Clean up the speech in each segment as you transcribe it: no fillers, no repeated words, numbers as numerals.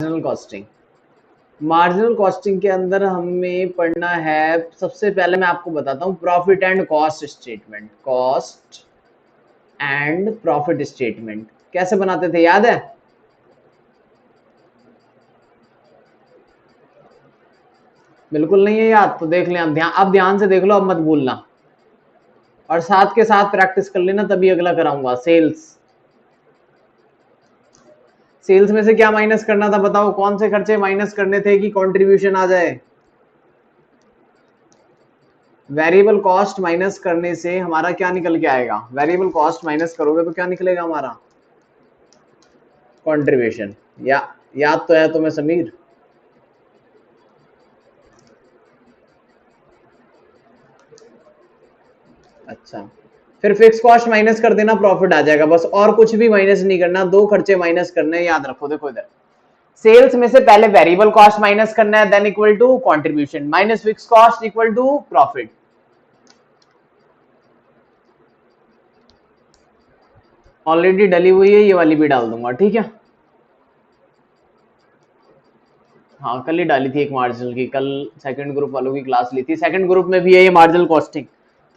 Marginal costing. Marginal costing के अंदर हमें पढ़ना है, सबसे पहले मैं आपको बताता हूँ profit and cost statement. Cost and profit statement कैसे बनाते थे, याद है? बिल्कुल नहीं है याद, तो देख लें अब ध्यान से देख लो, अब मत भूलना, और साथ के साथ प्रैक्टिस कर लेना, तभी अगला कराऊंगा। सेल्स, सेल्स में से क्या माइनस करना था बताओ, कौन से खर्चे माइनस करने थे कि कंट्रीब्यूशन आ जाए? वेरिएबल कॉस्ट माइनस करने से हमारा क्या निकल के आएगा? वेरिएबल कॉस्ट माइनस करोगे तो क्या निकलेगा हमारा? कंट्रीब्यूशन। याद तो है तुम्हें समीर? अच्छा, फिर फिक्स कॉस्ट माइनस कर देना, प्रॉफिट आ जाएगा बस, और कुछ भी माइनस नहीं करना, दो खर्चे माइनस करने हैं, याद रखो। देखो इधर, सेल्स में से पहले वेरिएबल कॉस्ट माइनस करना है, then equal to contribution minus fix cost equal to profit. Already डली हुई है, ये वाली भी डाल दूंगा, ठीक है? हाँ, कल ही डाली थी एक मार्जिनल की, कल सेकंड ग्रुप वालों की क्लास ली थी, सेकंड ग्रुप में भी है ये मार्जिनल कॉस्टिंग,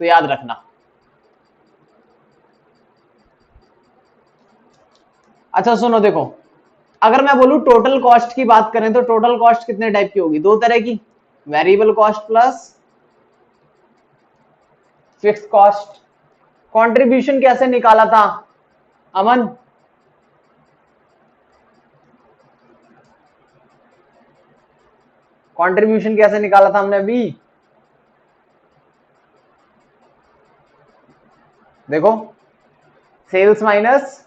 तो याद रखना। अच्छा सुनो, देखो, अगर मैं बोलूं टोटल कॉस्ट की बात करें तो टोटल कॉस्ट कितने टाइप की होगी? दो तरह की, variable cost plus fix cost. Contribution कैसे निकाला था अमन? कंट्रीब्यूशन कैसे निकाला था हमने अभी? देखो, sales minus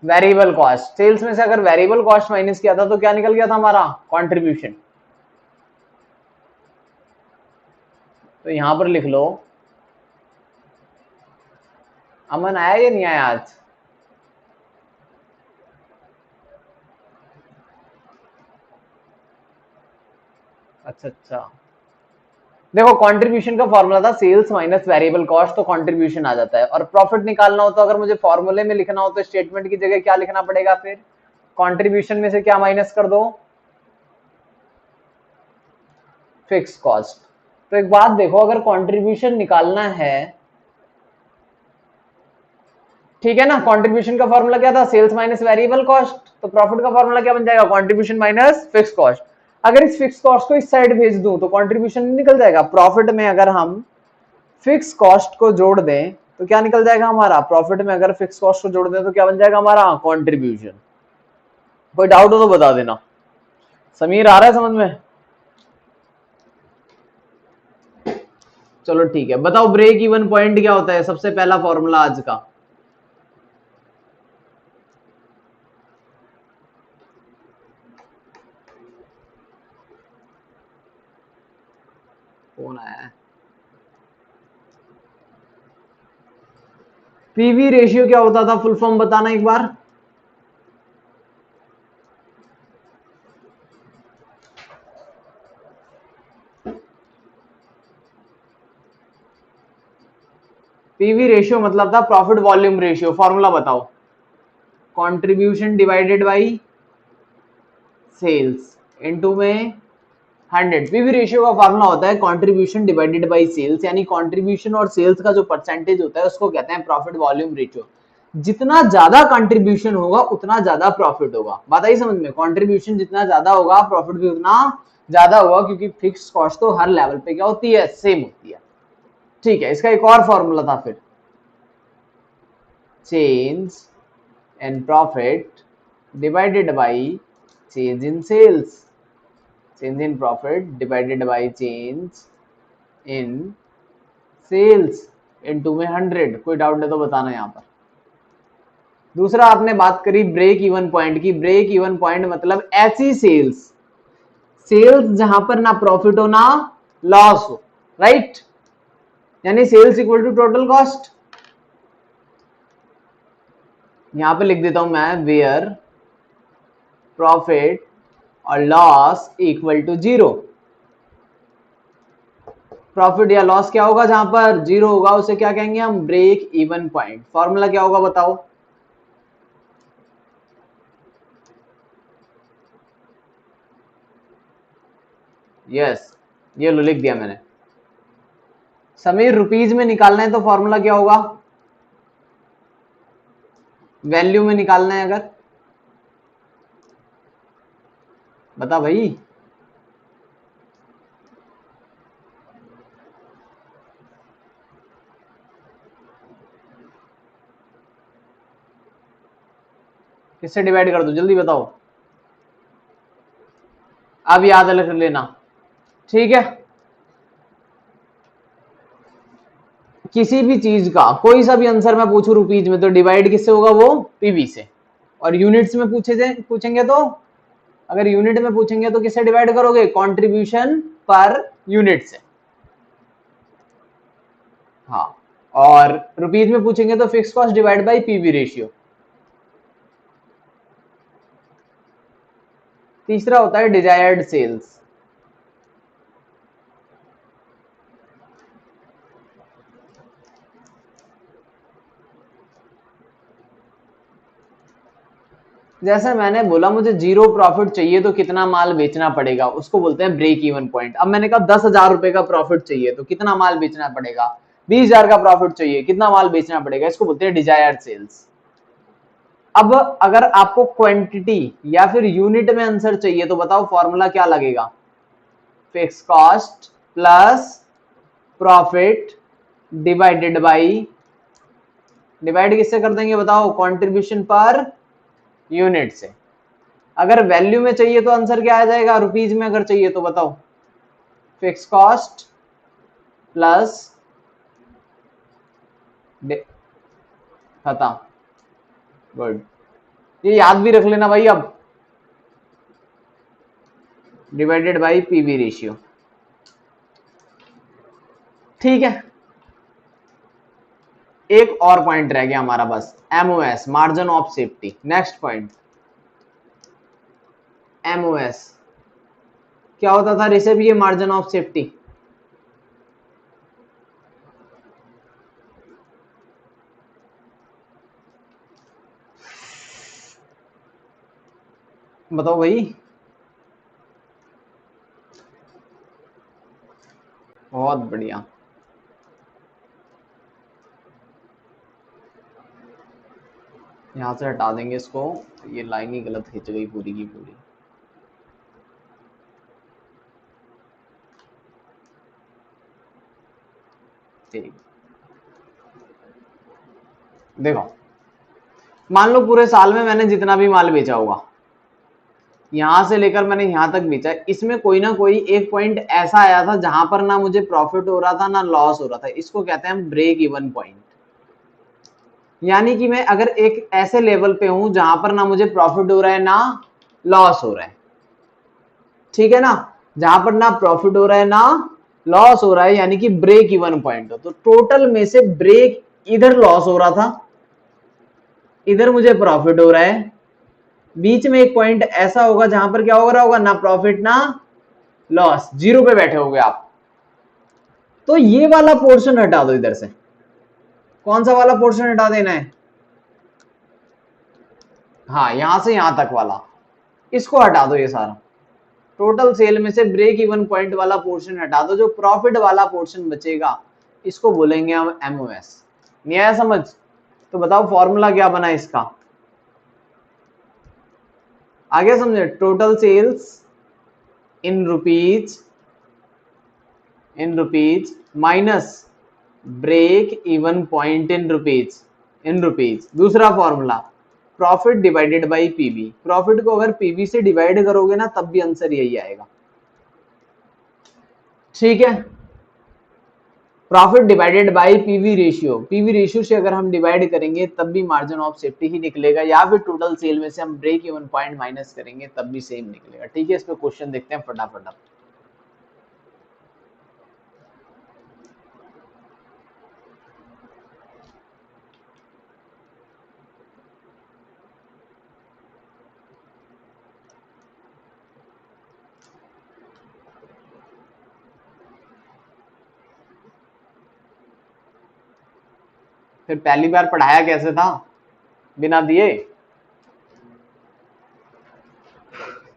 variable cost, sales में से अगर वेरिएबल कॉस्ट माइनस किया था तो क्या निकल गया था हमारा? कंट्रीब्यूशन। तो यहां पर लिख लो, अमन आया या नहीं आया आज? अच्छा अच्छा, देखो कंट्रीब्यूशन का फॉर्मूला था सेल्स माइनस वेरिएबल कॉस्ट, तो कंट्रीब्यूशन आ जाता है। और प्रॉफिट निकालना हो तो अगर मुझे फॉर्मूले में लिखना हो तो स्टेटमेंट की जगह क्या लिखना पड़ेगा? फिर कंट्रीब्यूशन में से क्या माइनस कर दो? Fix cost. तो एक बात देखो, अगर कंट्रीब्यूशन निकालना है, ठीक है ना, कंट्रीब्यूशन का फॉर्मूला क्या था? सेल्स माइनस वेरिएबल कॉस्ट, तो प्रॉफिट का फॉर्मूला क्या बन जाएगा? Contribution minus fix cost. अगर इस फिक्स कॉस्ट को इस साइड भेज दूं तो कंट्रीब्यूशन निकल जाएगा। प्रॉफिट में अगर हम फिक्स कॉस्ट को जोड़ दें तो क्या निकल जाएगा हमारा? प्रॉफिट में अगर फिक्स कॉस्ट को जोड़ दें तो क्या बन जाएगा हमारा? कंट्रीब्यूशन। कोई डाउट हो तो बता देना। समीर, आ रहा है समझ में? चलो ठीक है, बताओ ब्रेक इवन पॉइंट क्या होता है? सबसे पहला फॉर्मूला आज का। कौन आया है? पीवी रेशियो क्या होता था? फुल फॉर्म बताना एक बार। पीवी रेशियो मतलब था प्रॉफिट वॉल्यूम रेशियो। फॉर्मूला बताओ। Contribution divided by sales into में 100। पीवी रेशियो का फॉर्मूला होता है कंट्रीब्यूशन डिवाइडेड बाय सेल्स, यानी कंट्रीब्यूशन और सेल्स का जो परसेंटेज होता है उसको कहते हैं प्रॉफिट वॉल्यूम रेशियो। जितना ज्यादा कंट्रीब्यूशन होगा उतना ज्यादा प्रॉफिट होगा। बात आई समझ में? कंट्रीब्यूशन जितना ज्यादा होगा प्रॉफिट भी उतना ज्यादा होगा, क्योंकि फिक्स कॉस्ट तो हर लेवल पे क्या होती है? सेम होती है। ठीक है, इसका एक और फॉर्मूला था फिर, change in profit divided by change in sales. Change in profit divided by change in sales into में 100। कोई डाउट है तो बताना यहाँ पर। दूसरा, आपने बात करी ब्रेक इवन पॉइंट की। ब्रेक इवन पॉइंट मतलब ऐसी सेल्स, सेल्स जहां पर ना प्रॉफिट हो ना लॉस हो, राइट? यानी sales equal to total cost. यहां पे लिख देता हूं मैं, वेयर प्रॉफिट और loss equal to zero. Profit या लॉस क्या होगा जहां पर जीरो होगा उसे क्या कहेंगे हम? Break even point. फॉर्मूला क्या होगा बताओ? यस, ये लो लिख दिया मैंने। समीर रुपीज में निकालना है तो फॉर्मूला क्या होगा? वैल्यू में निकालना है अगर, बता भाई। किससे डिवाइड कर दो, जल्दी बताओ। अब याद रख लेना, ठीक है। किसी भी चीज का कोई सा भी आंसर मैं पूछूं रुपीज में तो डिवाइड किससे होगा? वो पीवी से। और यूनिट्स में पूछेंगे तो, अगर यूनिट में पूछेंगे तो किससे डिवाइड करोगे? कंट्रीब्यूशन पर यूनिट से। हाँ, और रुपीज में पूछेंगे तो fix cost divide by PV ratio. तीसरा होता है डिजायर्ड सेल्स। जैसे मैंने बोला मुझे 0 प्रॉफिट चाहिए तो कितना माल बेचना पड़ेगा, उसको बोलते हैं ब्रेक इवन पॉइंट। अब मैंने कहा 10,000 रुपए का प्रॉफिट चाहिए तो कितना माल बेचना पड़ेगा? 20,000 का प्रॉफिट चाहिए, कितना माल बेचना पड़ेगा? इसको बोलते हैं डिजायर्ड सेल्स। अब अगर आपको क्वांटिटी या फिर यूनिट में आंसर चाहिए तो बताओ फॉर्मूला क्या लगेगा? Fix cost plus profit divided by, divide किससे कर देंगे बताओ? कंट्रीब्यूशन पर यूनिट से। अगर वैल्यू में चाहिए तो आंसर क्या आ जाएगा? रुपीज में अगर चाहिए तो बताओ? फिक्स कॉस्ट प्लस खत्म। गुड, ये याद भी रख लेना भाई। अब डिवाइडेड बाई पीवी रेशियो, ठीक है। एक और पॉइंट रह गया हमारा बस, MOS, margin of safety. Next point, MOS क्या होता था ऋषभ? ये मार्जिन ऑफ सेफ्टी बताओ भाई। बहुत बढ़िया। यहां से हटा देंगे इसको, ये लाइन ही गलत खिंच गई पूरी की पूरी। ठीक, देखो मान लो पूरे साल में मैंने जितना भी माल बेचा होगा, यहां से लेकर मैंने यहां तक बेचा, इसमें कोई ना कोई एक पॉइंट ऐसा आया था जहां पर ना मुझे प्रॉफिट हो रहा था ना लॉस हो रहा था। इसको कहते हैं ब्रेक इवन पॉइंट। यानी कि मैं अगर एक ऐसे लेवल पे हूं जहां पर ना मुझे प्रॉफिट हो रहा है ना लॉस हो रहा है, ठीक है ना, जहां पर ना प्रॉफिट हो रहा है ना लॉस हो रहा है, यानी कि ब्रेक इवन पॉइंट हो। तो टोटल में से ब्रेक, इधर लॉस हो रहा था, इधर मुझे प्रॉफिट हो रहा है, बीच में एक पॉइंट ऐसा होगा जहां पर क्या हो रहा होगा? ना प्रॉफिट ना लॉस, जीरो पे बैठे होगे आप। तो ये वाला पोर्शन हटा दो इधर से। कौन सा वाला पोर्शन हटा देना है? हाँ, यहां से यहां तक वाला, इसको हटा दो। ये सारा टोटल सेल में से ब्रेक इवन पॉइंट वाला पोर्शन हटा दो, जो प्रॉफिट वाला पोर्शन बचेगा इसको बोलेंगे हम एमओएस। नहीं आया समझ? तो बताओ फॉर्मूला क्या बना इसका? आगे समझे? Total sales in rupees, in rupees minus break even point in rupees, in rupees. दूसरा formula profit divided by PV. Profit को अगर पीवी से डिवाइड करोगे ना तब भी आंसर यही आएगा, ठीक है। Profit divided bye PV ratio, PV ratio से अगर हम डिवाइड करेंगे तब भी मार्जिन ऑफ सेफ्टी ही निकलेगा, या फिर टोटल सेल में से हम ब्रेक इवन पॉइंट माइनस करेंगे तब भी सेम निकलेगा, ठीक है। इस पे क्वेश्चन देखते हैं फटाफट। फिर पहली बार पढ़ाया कैसे था बिना दिए?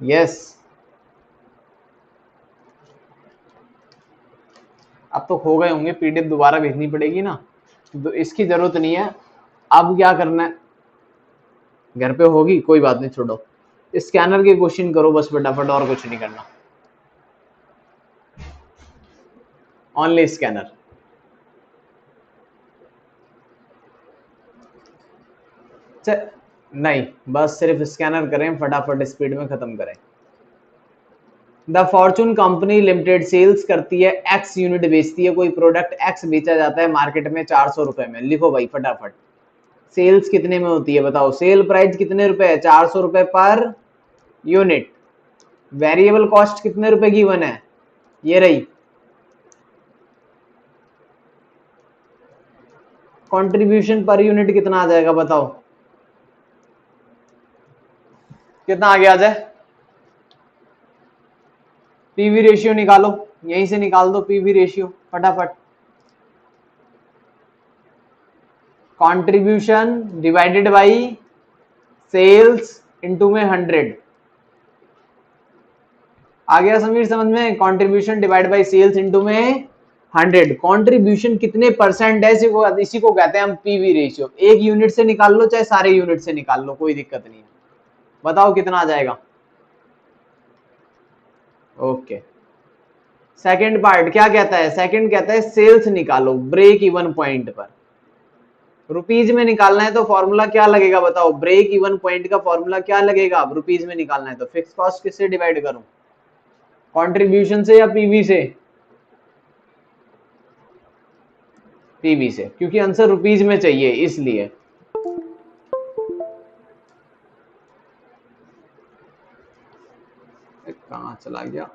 यस, अब तो खो गए होंगे, पीडीएफ दोबारा भेजनी पड़ेगी ना, तो इसकी जरूरत नहीं है। अब क्या करना है, घर पे होगी कोई बात नहीं, छोड़ो। स्कैनर के क्वेश्चन करो बस फटाफट, और कुछ नहीं करना, ओनली स्कैनर। नहीं, बस सिर्फ स्कैनर करें, फटाफट स्पीड में खत्म करें। The Fortune company limited sales करती है, एक्स यूनिट बेचती है, कोई प्रोडक्ट एक्स बेचा जाता है मार्केट में 400 रुपए में। लिखो भाई फटाफट, सेल्स कितने में होती है बताओ, सेल प्राइस कितने रुपए है, 400 रुपए पर यूनिट। वेरिएबल कॉस्ट कितने रुपए की वन है, ये रही। कंट्रीब्यूशन पर यूनिट कितना आ जाएगा बताओ, कितना आगे आ जाए। पीवी रेशियो निकालो, यहीं से निकाल दो पीवी रेशियो फटाफट। Contribution divided by sales into में 100 आ गया समीर समझ में। Contribution divide by sales into में 100। कंट्रीब्यूशन कितने परसेंट है, इसी को कहते हैं हम पीवी रेशियो। एक यूनिट से निकाल लो चाहे सारे यूनिट से निकाल लो, कोई दिक्कत नहीं है। बताओ कितना आ जाएगा। ओके, सेकंड पार्ट क्या कहता है, सेकंड कहता है सेल्स निकालो ब्रेक इवन पॉइंट पर। रुपीज में निकालना है तो फॉर्मूला क्या लगेगा बताओ, ब्रेक इवन पॉइंट का फॉर्मूला क्या लगेगा, रुपीज में निकालना है तो फिक्स कॉस्ट किससे डिवाइड करूं, कंट्रीब्यूशन से या पीवी से, पीवी से, क्योंकि आंसर रुपीज में चाहिए इसलिए। कहां चला गया,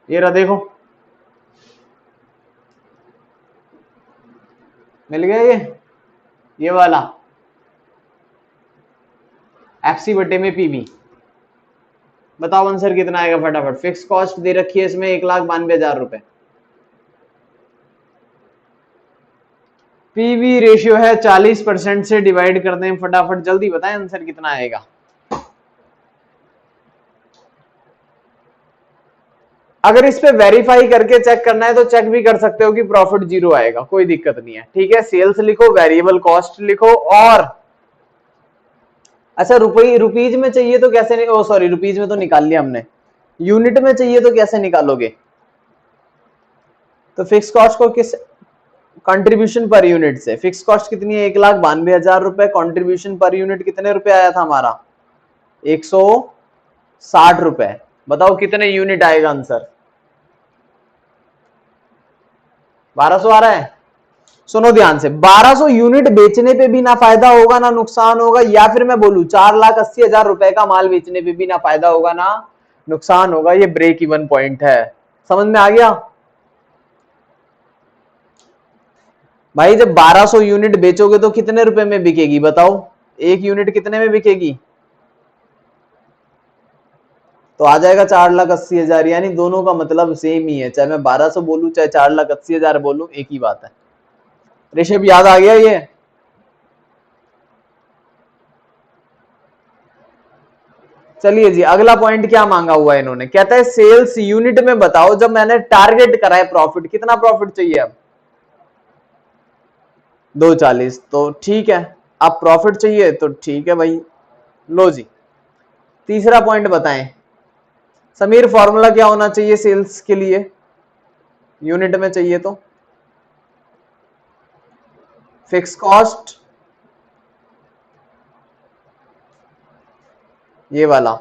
ये रहा देखो, मिल गया ये वाला एफसी बटे में पीवी। बताओ आंसर कितना आएगा फटाफट। फिक्स कॉस्ट दे रखी है इसमें 1,92,000 रुपए, पीवी रेशियो है 40% से डिवाइड कर दें फटाफट, जल्दी बताएं आंसर कितना आएगा। अगर इस पे वेरीफाई करके चेक करना है तो चेक भी कर सकते हो कि प्रॉफिट 0 आएगा, कोई दिक्कत नहीं है। ठीक है, सेल्स लिखो, वेरिएबल कॉस्ट लिखो, और अच्छा रुपीज में चाहिए तो कैसे, ओ सॉरी रुपीज में तो निकाल लिया हमने, यूनिट में चाहिए तो कैसे निकालोगे। तो फिक्स कॉस्ट को किस, कंट्रीब्यूशन पर यूनिट से। फिक्स कॉस्ट कितनी है, 1,92,000 रुपए। कंट्रीब्यूशन पर यूनिट कितने रुपए आया था हमारा, 160 रुपए। बताओ कितने यूनिट आएगा आंसर, 1200 आ रहा है। सुनो ध्यान से, 1200 यूनिट बेचने पे भी ना फायदा होगा ना नुकसान होगा, या फिर मैं बोलूं 4,80,000 रुपए का माल बेचने पे भी ना फायदा होगा ना नुकसान होगा, ये ब्रेक इवन पॉइंट है। समझ में आ गया भाई। जब 1200 यूनिट बेचोगे तो कितने रुपए में बिकेगी बताओ, एक यूनिट कितने में बिकेगी, तो आ जाएगा 4,80,000। यानी दोनों का मतलब सेम ही है, चाहे मैं 1200 बोलूं चाहे 4,80,000 बोलूं, एक ही बात है। ऋषभ याद आ गया ये। चलिए जी, अगला पॉइंट क्या मांगा हुआ है इन्होंने, कहता है सेल्स यूनिट में बताओ जब मैंने टारगेट करा है प्रॉफिट, कितना प्रॉफिट चाहिए अब, 240। तो ठीक है, अब प्रॉफिट चाहिए तो ठीक है भाई, लो जी। तीसरा पॉइंट बताएं समीर, फॉर्मूला क्या होना चाहिए सेल्स के लिए, यूनिट में चाहिए तो फिक्स कॉस्ट, ये वाला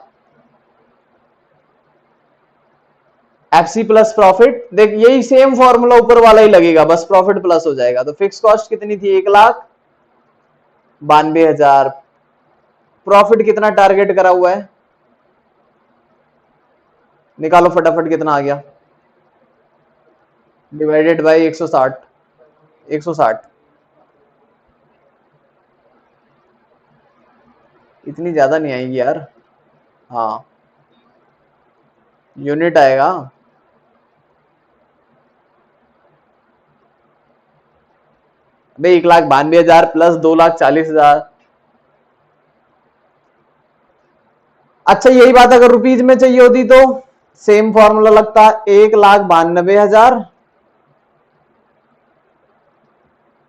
एफसी प्लस प्रॉफिट। देख यही सेम फॉर्मूला ऊपर वाला ही लगेगा, बस प्रॉफिट प्लस हो जाएगा। तो फिक्स कॉस्ट कितनी थी, 1,92,000। प्रॉफिट कितना टारगेट करा हुआ है, निकालो फटाफट कितना आ गया, डिवाइडेड बाई 160। 160 इतनी ज्यादा नहीं आएगी यार, हाँ यूनिट आएगा। भाई 1,92,000 प्लस 2,40,000। अच्छा यही बात अगर रुपीज में चाहिए होती तो सेम फॉर्मूला लगता है 1,92,000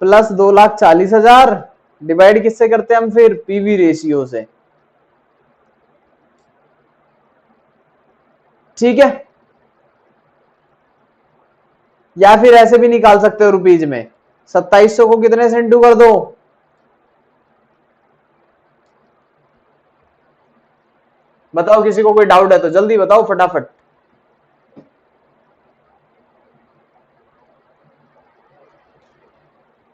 प्लस 2,40,000 डिवाइड किससे करते हैं हम फिर पीवी रेशियो से। ठीक है, या फिर ऐसे भी निकाल सकते हो रुपीज में, 2700 को कितने से इंटू कर दो, बताओ किसी को कोई डाउट है तो जल्दी बताओ फटाफट।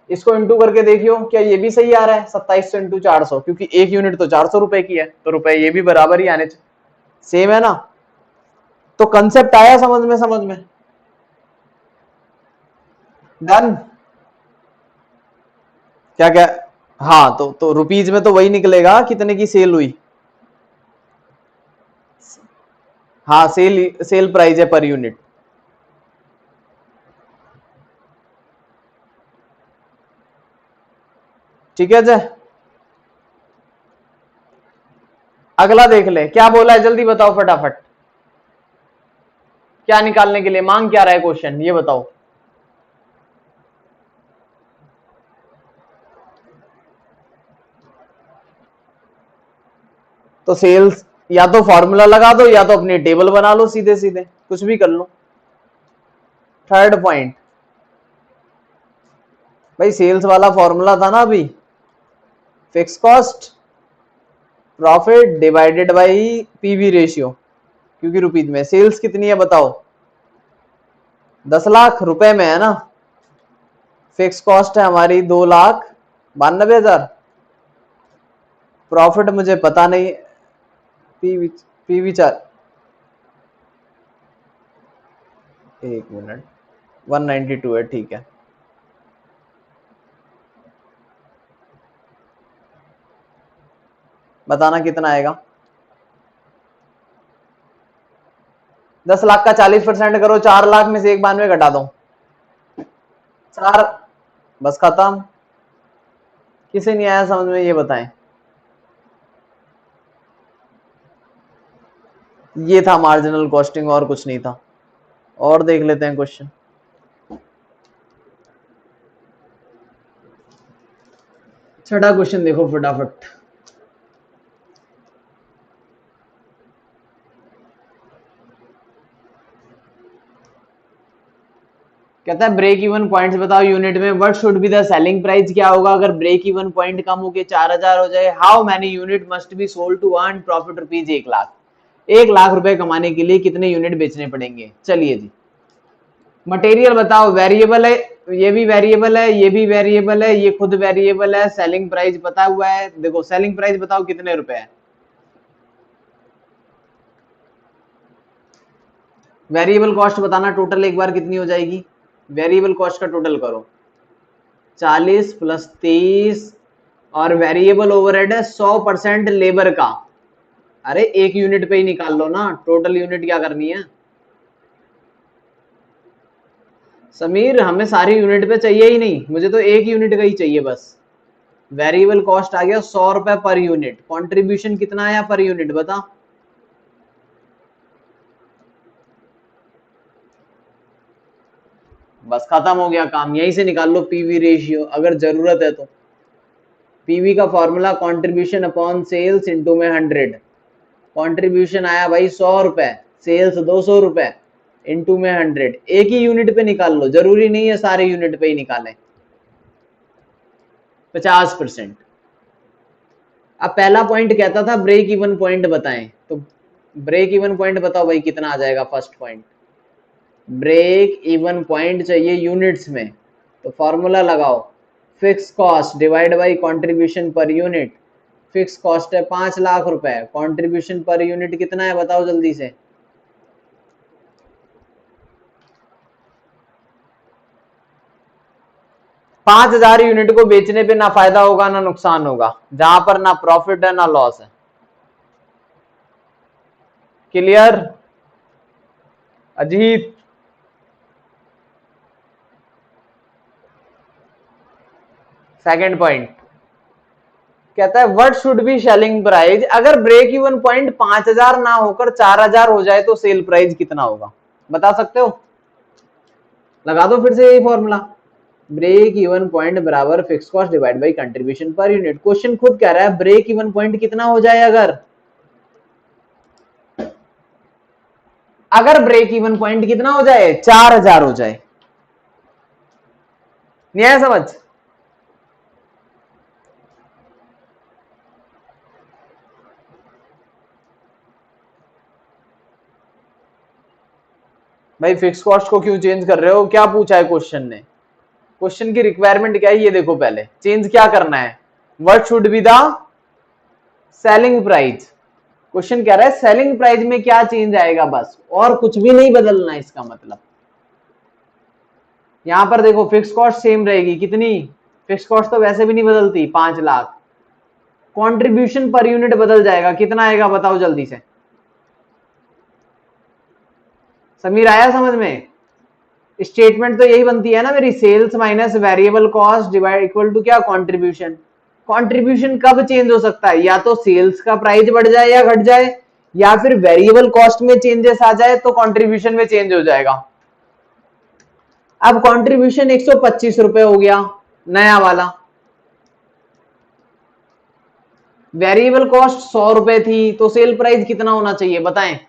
इसको इंटू करके देखियो क्या ये भी सही आ रहा है, 2700 इंटू 400, क्योंकि एक यूनिट तो 400 रुपए की है तो रुपए ये भी बराबर ही आने चाहिए, सेम है ना। तो कंसेप्ट आया समझ में, समझ में, डन। क्या क्या, हाँ तो रुपीज में तो वही निकलेगा कितने की सेल हुई, हाँ सेल सेल प्राइस है पर यूनिट। ठीक है जय, अगला देख ले क्या बोला है, जल्दी बताओ फटाफट, क्या निकालने के लिए मांग क्या रहा है क्वेश्चन, ये बताओ। तो सेल्स या तो फॉर्मूला लगा दो या तो अपनी टेबल बना लो, सीधे सीधे कुछ भी कर लो। थर्ड पॉइंट, भाई सेल्स वाला फॉर्मूला था ना अभी, fix cost profit divided by PV ratio, क्योंकि रुपीज में सेल्स कितनी है बताओ, 10 लाख रुपए में है ना, फिक्स कॉस्ट है हमारी 2,92,000, प्रॉफिट मुझे पता नहीं, पीवी पीवी चार, एक मिनट, 192 है, ठीक है, बताना कितना आएगा। 10 लाख का 40% करो, 4 लाख में से 192 घटा दो, 4, बस खत्म। किसे नहीं आया समझ में ये बताएं। ये था मार्जिनल कॉस्टिंग और कुछ नहीं था। और देख लेते हैं क्वेश्चन, छठा क्वेश्चन देखो फटाफट। कहता है ब्रेक इवन पॉइंट्स बताओ यूनिट में, what should be the selling price, क्या होगा अगर ब्रेक इवन पॉइंट कम हो के 4,000 हो जाए, how many unit must be sold to earn profit rupees 1 lakh, 1 lakh रुपए कमाने के लिए कितने यूनिट बेचने पड़ेंगे। चलिए जी, मटेरियल बताओ, वेरिएबल है, ये भी वेरिएबल है, ये भी वेरिएबल है, ये खुद वेरिएबल है, सेलिंग प्राइस पता हुआ है, देखो सेलिंग प्राइस बताओ कितने रुपए है, वेरिएबल कॉस्ट बताना टोटल एक बार कितनी हो जाएगी, वेरिएबल कॉस्ट का टोटल करो, 40 प्लस 23, और वेरिएबल ओवरहेड है 100% लेबर का, अरे एक यूनिट पे ही निकाल लो ना, टोटल यूनिट क्या करनी है समीर, हमें सारी यूनिट पे चाहिए ही नहीं, मुझे तो एक यूनिट का ही चाहिए बस। वेरिएबल कॉस्ट आ गया 100 रुपए पर यूनिट, कंट्रीब्यूशन कितना आया पर यूनिट बता, बस खत्म हो गया काम, यहीं से निकाल लो पीवी रेशियो अगर जरूरत है तो। पीवी का formula contribution upon sales into में 100, कंट्रीब्यूशन आया भाई 100 रुपए, सेल्स 200 रुपए, इनटू में 100, एक ही यूनिट पे निकाल लो, जरूरी नहीं है सारे यूनिट पे ही निकालें, 50%। अब पहला पॉइंट कहता था ब्रेक इवन पॉइंट बताएं, तो ब्रेक इवन पॉइंट बताओ भाई कितना आ जाएगा, first point break even point चाहिए यूनिट्स में, तो फॉर्मूला लगाओ, fix cost divide by contribution per unit, fix cost है 5 लाख रुपए, कंट्रीब्यूशन पर यूनिट कितना है बताओ जल्दी से, 5,000 यूनिट को बेचने पे ना फायदा होगा ना नुकसान होगा, जहां पर ना प्रॉफिट है ना लॉस है, क्लियर अजीत। सेकंड पॉइंट कहता है what should be selling price, अगर ब्रेक इवन पॉइंट 5000 ना होकर 4000 हो जाए तो सेल प्राइस कितना होगा, बता सकते हो? लगा दो फिर से यही फॉर्मूला, ब्रेक इवन पॉइंट बराबर fix cost divide by contribution per unit. Question खुद कह रहा है ब्रेक इवन पॉइंट कितना हो जाए, अगर ब्रेक इवन पॉइंट कितना हो जाए, 4000 हो जाए। नहीं आया समझ? भाई फिक्स कॉस्ट को क्यों चेंज कर रहे हो, क्या पूछा है क्वेश्चन ने? क्वेश्चन की रिक्वायरमेंट क्या है ये देखो, पहले चेंज क्या करना है, what should be the selling price. Question कह रहा है सेलिंग प्राइस में क्या चेंज आएगा, बस और कुछ भी नहीं बदलना है इसका मतलब। यहां पर देखो फिक्स कॉस्ट सेम रहेगी, कितनी? फिक्स कॉस्ट तो वैसे भी नहीं बदलती, 5 लाख। कंट्रीब्यूशन पर यूनिट बदल जाएगा, कितना आएगा बताओ जल्दी से। समीर आया समझ में? स्टेटमेंट तो यही बनती है ना मेरी, sales minus variable cost divide equal to क्या, कंट्रीब्यूशन। कंट्रीब्यूशन कब चेंज हो सकता है, या तो सेल्स का प्राइस बढ़ जाए या घट जाए, या फिर वेरिएबल कॉस्ट में चेंजेस आ जाए तो कंट्रीब्यूशन में चेंज हो जाएगा। अब कंट्रीब्यूशन 125 रुपए हो गया नया वाला, वेरिएबल कॉस्ट 100 रुपए थी, तो सेल प्राइस कितना होना चाहिए बताएं?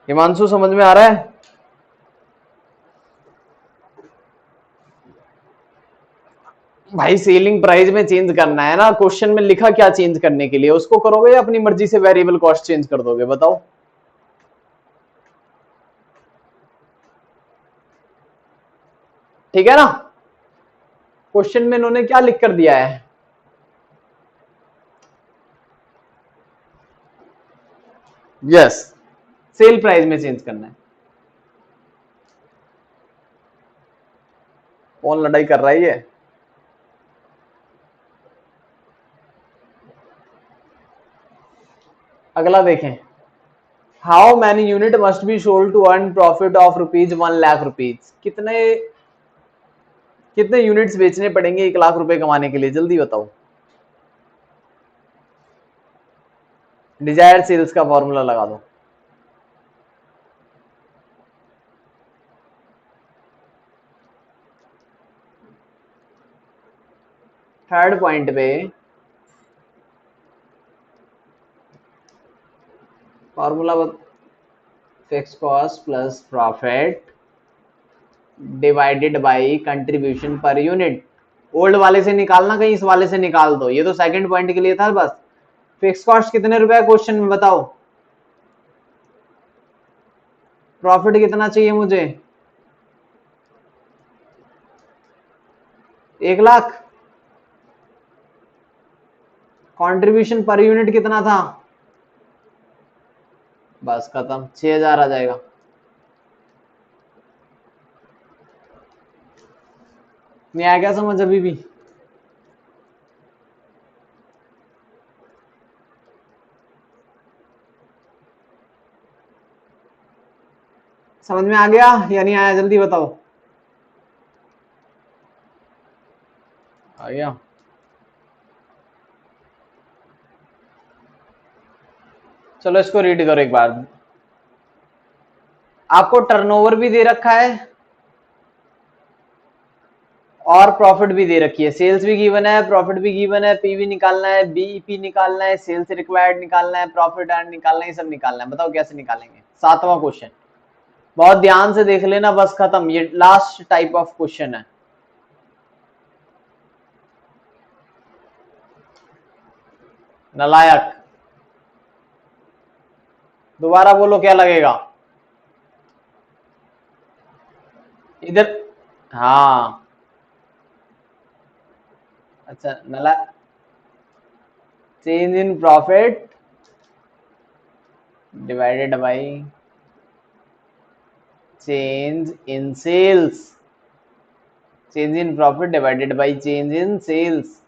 हिमांशु समझ में आ रहा है? भाई सेलिंग प्राइस में चेंज करना है ना, क्वेश्चन में लिखा क्या चेंज करने के लिए, उसको करोगे या अपनी मर्जी से वेरिएबल कॉस्ट चेंज कर दोगे बताओ? ठीक है ना? क्वेश्चन में इन्होंने क्या लिख कर दिया है, यस सेल प्राइस में चेंज करना है। कौन लड़ाई कर रहा है ये? अगला देखें, how many unit must be sold to earn profit of ₹1,00,000। कितने कितने यूनिट्स बेचने पड़ेंगे 1,00,000 रुपए कमाने के लिए, जल्दी बताओ। डिजायर सेल्स का फॉर्मूला लगा दो। थर्ड पॉइंट पे formula, fix cost plus profit divided by contribution per unit. Old वाले से निकालना, कहीं इस वाले से निकाल दो, ये तो सेकंड पॉइंट के लिए था बस। फिक्स कॉस्ट कितने रुपए क्वेश्चन में बताओ, प्रॉफिट कितना चाहिए मुझे, 1,00,000। कंट्रीब्यूशन पर यूनिट कितना था, बस खत्म, 6,000 आ जाएगा। नहीं आया क्या समझ अभी भी? समझ में आ गया या नहीं आया, जल्दी बताओ। आ गया? चलो इसको रीड करो एक बार। आपको टर्नओवर भी दे रखा है और प्रॉफिट भी दे रखी है, सेल्स भी गिवन है, प्रॉफिट भी गिवन है, पीवी निकालना है, बीईपी निकालना है, सेल्स रिक्वायर्ड निकालना है, प्रॉफिट अर्न निकालना है, ये सब निकालना है। बताओ कैसे निकालेंगे? 7वां क्वेश्चन, बहुत ध्यान से देख लेना, बस खत्म, ये लास्ट टाइप ऑफ क्वेश्चन है। नालायक, दोबारा बोलो क्या लगेगा इधर? हाँ अच्छा, नला change in profit divided by change in sales, change in profit divided by change in sales.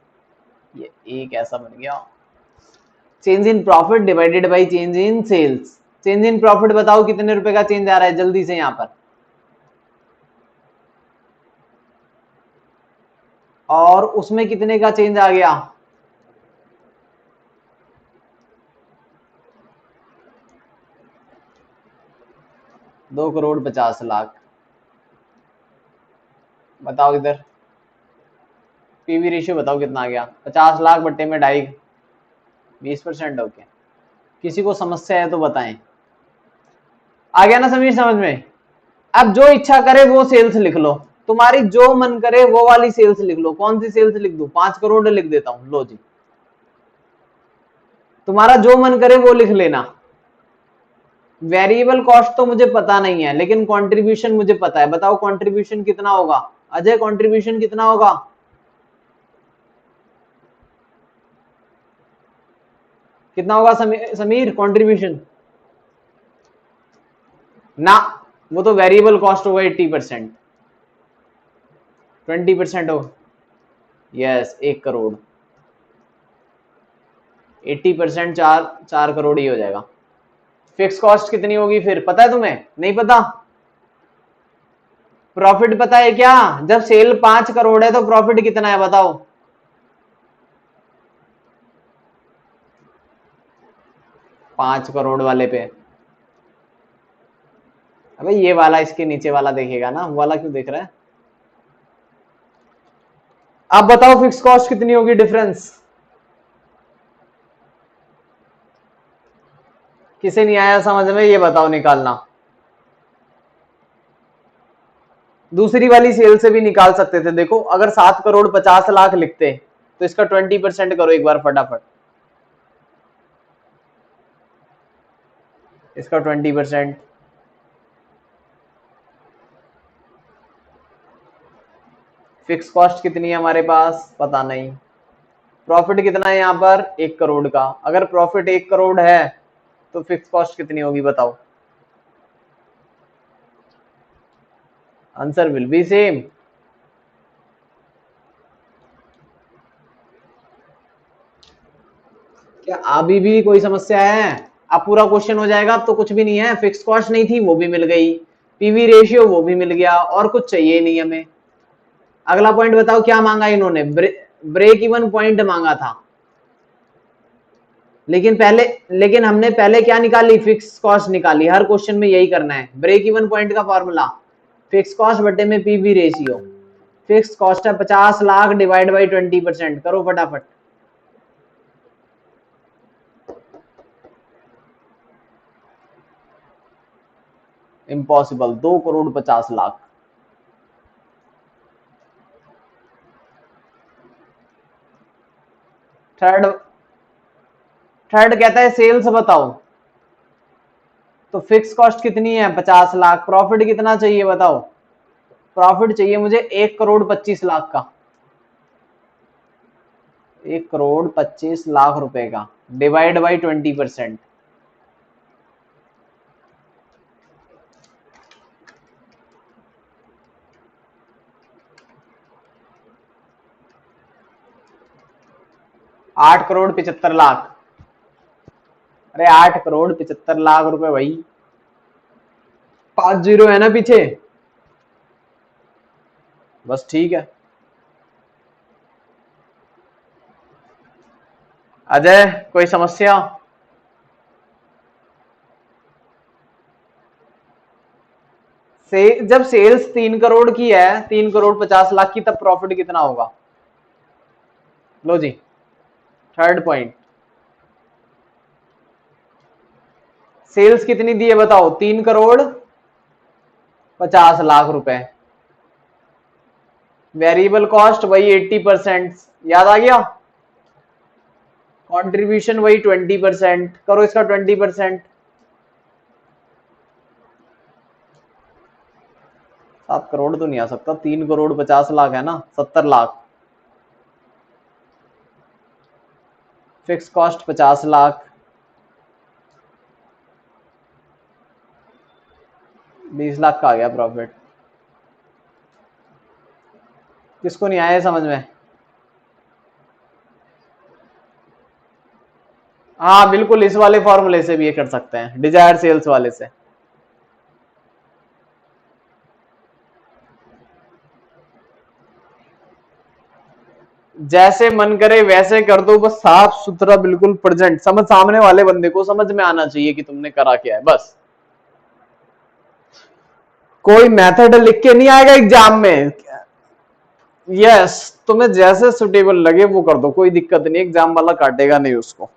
ये एक ऐसा बन गया, change in profit divided by change in sales. Change in profit बताओ कितने रुपए का चेंज आ रहा है जल्दी से यहाँ पर, और उसमें कितने का चेंज आ गया? 2,50,00,000। बताओ इधर पीवी रेशियो बताओ कितना आ गया? 50 लाख बट्टे में 2.5, 20%। ओके, किसी को समस्या है तो बताएं। आ गया ना समीर समझ में? अब जो इच्छा करे वो सेल्स लिख लो, तुम्हारी जो मन करे वो वाली सेल्स लिख लो। कौन सी सेल्स लिख दूं? 5 करोड़ लिख देता हूं, लो जी, तुम्हारा जो मन करे वो लिख लेना। वेरिएबल कॉस्ट तो मुझे पता नहीं है, लेकिन कंट्रीब्यूशन मुझे पता है। बताओ कंट्रीब्यूशन कितना होगा? अजय कंट्रीब्यूशन कितना होगा? कितना होगा समीर कंट्रीब्यूशन? ना, वो तो वेरिएबल कॉस्ट होगा 80%। 20% हो, यस 1 करोड़। 80% 4 करोड़ ही हो जाएगा। फिक्स कॉस्ट कितनी होगी फिर पता है तुम्हें? नहीं पता? प्रॉफिट पता है क्या? जब सेल 5 करोड़ है तो प्रॉफिट कितना है बताओ? 5 करोड़ वाले पे, अबे ये वाला इसके नीचे वाला देखेगा ना, वो वाला क्यों देख रहा है? आप बताओ फिक्स कॉस्ट कितनी होगी डिफरेंस? किसे नहीं आया समझ में ये बताओ निकालना। दूसरी वाली सेल से भी निकाल सकते थे। देखो अगर 7,50,00,000 लिखते तो इसका 20% करो एक बार फटाफट। इसका 20%। फिक्स कॉस्ट कितनी है हमारे पास? पता नहीं। प्रॉफिट कितना है यहाँ पर? 1 करोड़ का। अगर प्रॉफिट 1 करोड़ है तो फिक्स कॉस्ट कितनी होगी बताओ? Answer will be same. क्या अभी भी कोई समस्या है? अब पूरा क्वेश्चन हो जाएगा। अब तो कुछ भी नहीं है। फिक्स कॉस्ट नहीं थी वो भी मिल गई, पीवी रेशियो वो भी मिल गया, और कुछ चाहिए नहीं हमें। अगला पॉइंट बताओ क्या मांगा इन्होंने? ब्रेक इवन पॉइंट मांगा था। लेकिन हमने पहले क्या निकाली? फिक्स कॉस्ट निकाली। हर क्वेश्चन में यही करना है। ब्रेक इवन पॉइंट का फॉर्मूला फिक्स कॉस्ट बटे में पीवी रेशियो। फिक्स कॉस्ट है 50,00,000 डिवाइड बाई 20%। करो फटाफट। इम्पॉसिबल, 2,50,00,000। थर्ड थर्ड कहता है सेल्स बताओ। तो फिक्स कॉस्ट कितनी है? 50,00,000। प्रॉफिट कितना चाहिए बताओ? प्रॉफिट चाहिए मुझे 1,25,00,000 का। 1,25,00,000 रुपए का डिवाइड बाई 20%। 8,75,00,000। अरे 8,75,00,000 रुपए भाई। 5 जीरो है ना पीछे? बस ठीक है। अजय कोई समस्या? जब सेल्स 3 करोड़ की है, 3,50,00,000 की, तब प्रॉफिट कितना होगा? लो जी, थर्ड पॉइंट। सेल्स कितनी दी है बताओ? 3,50,00,000 रुपए। वेरिएबल कॉस्ट वही 80%। याद आ गया? कंट्रीब्यूशन वही 20%। करो इसका 20%। 7 करोड़ तो नहीं आ सकता, 3,50,00,000 है ना, 70 लाख। फिक्स कॉस्ट 50 लाख, 20 लाख का आ गया प्रॉफिट। किसको नहीं आया समझ में? हाँ बिल्कुल, इस वाले फॉर्मूले से भी ये कर सकते हैं, डिजायर सेल्स वाले से। जैसे मन करे वैसे कर दो, बस साफ सुथरा बिल्कुल प्रेजेंट, समझ सामने वाले बंदे को समझ में आना चाहिए कि तुमने करा क्या है बस। कोई मेथड लिख के नहीं आएगा एग्जाम में। यस, तुम्हें जैसे सुटेबल लगे वो कर दो, कोई दिक्कत नहीं, एग्जाम वाला काटेगा नहीं उसको।